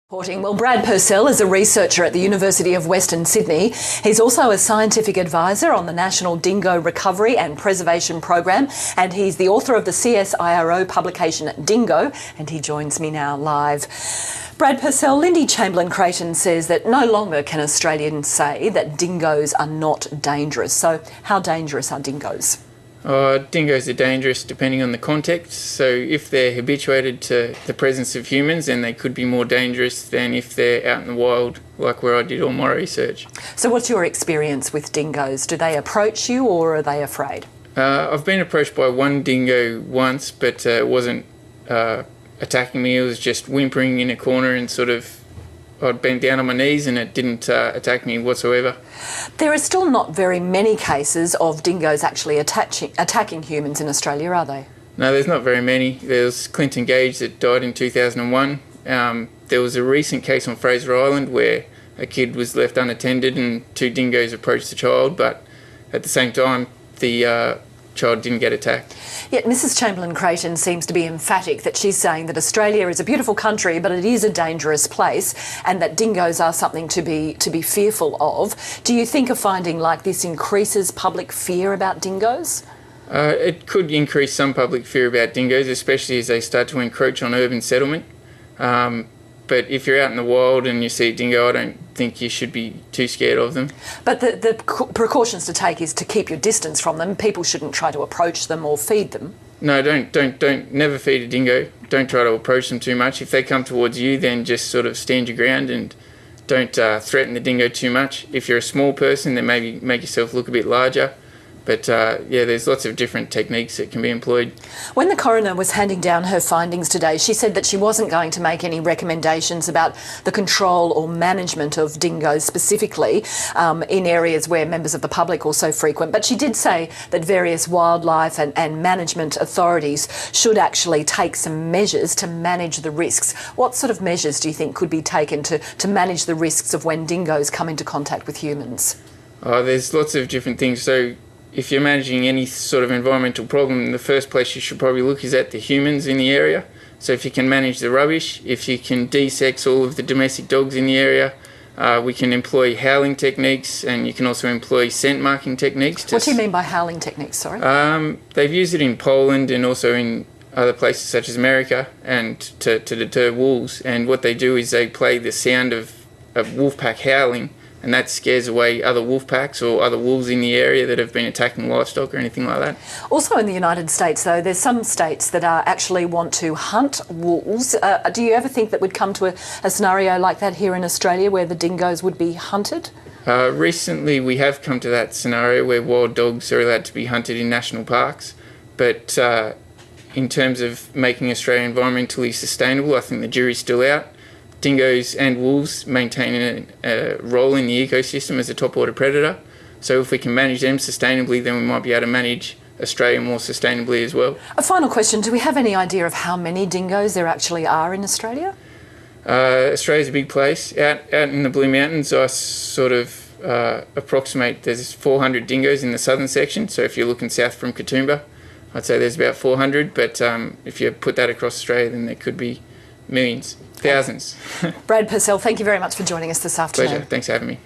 Well, Brad Purcell is a researcher at the University of Western Sydney. He's also a scientific advisor on the National Dingo Recovery and Preservation Program, and he's the author of the CSIRO publication Dingo, and he joins me now live. Brad Purcell, Lindy Chamberlain-Creighton says that no longer can Australians say that dingoes are not dangerous. So how dangerous are dingoes? Dingoes are dangerous depending on the context. So if they're habituated to the presence of humans, then they could be more dangerous than if they're out in the wild, like where I did all my research. So what's your experience with dingoes? Do they approach you or are they afraid? I've been approached by one dingo once, but it wasn't attacking me. It was just whimpering in a corner and I'd bent down on my knees and it didn't attack me whatsoever. There are still not very many cases of dingoes actually attacking humans in Australia, are they? No, there's not very many. There's Clinton Gage that died in 2001. There was a recent case on Fraser Island where a kid was left unattended and two dingoes approached the child, but at the same time the child didn't get attacked. Yet Mrs Chamberlain-Creighton seems to be emphatic that she's saying that Australia is a beautiful country, but it is a dangerous place, and that dingoes are something to be fearful of. Do you think a finding like this increases public fear about dingoes? It could increase some public fear about dingoes, especially as they start to encroach on urban settlement. But if you're out in the wild and you see a dingo, I don't think you should be too scared of them. But the precautions to take is to keep your distance from them. People shouldn't try to approach them or feed them. No, don't never feed a dingo. Don't try to approach them too much. If they come towards you, then just sort of stand your ground and don't threaten the dingo too much. If you're a small person, then maybe make yourself look a bit larger. But yeah, there's lots of different techniques that can be employed. When the coroner was handing down her findings today, she said that she wasn't going to make any recommendations about the control or management of dingoes specifically in areas where members of the public also frequent. But she did say that various wildlife and management authorities should actually take some measures to manage the risks. What sort of measures do you think could be taken to manage the risks of when dingoes come into contact with humans? There's lots of different things. So if you're managing any sort of environmental problem, the first place you should probably look is at the humans in the area. So if you can manage the rubbish, if you can de-sex all of the domestic dogs in the area, we can employ howling techniques, and you can also employ scent marking techniques. What do you mean by howling techniques, sorry? They've used it in Poland and also in other places such as America, and to deter wolves. And what they do is they play the sound of wolf pack howling, and that scares away other wolf packs or other wolves in the area that have been attacking livestock or anything like that. Also in the United States, though, there's some states that actually want to hunt wolves. Do you ever think that we'd come to a scenario like that here in Australia where the dingoes would be hunted? Recently we have come to that scenario where wild dogs are allowed to be hunted in national parks, but in terms of making Australia environmentally sustainable, I think the jury's still out. Dingoes and wolves maintain a role in the ecosystem as a top order predator. So if we can manage them sustainably, then we might be able to manage Australia more sustainably as well. A final question, do we have any idea of how many dingoes there actually are in Australia? Australia's a big place. Out in the Blue Mountains, I approximate there's 400 dingoes in the southern section. So if you're looking south from Katoomba, I'd say there's about 400. But if you put that across Australia, then there could be millions. Thousands. Brad Purcell, thank you very much for joining us this afternoon. Pleasure. Thanks for having me.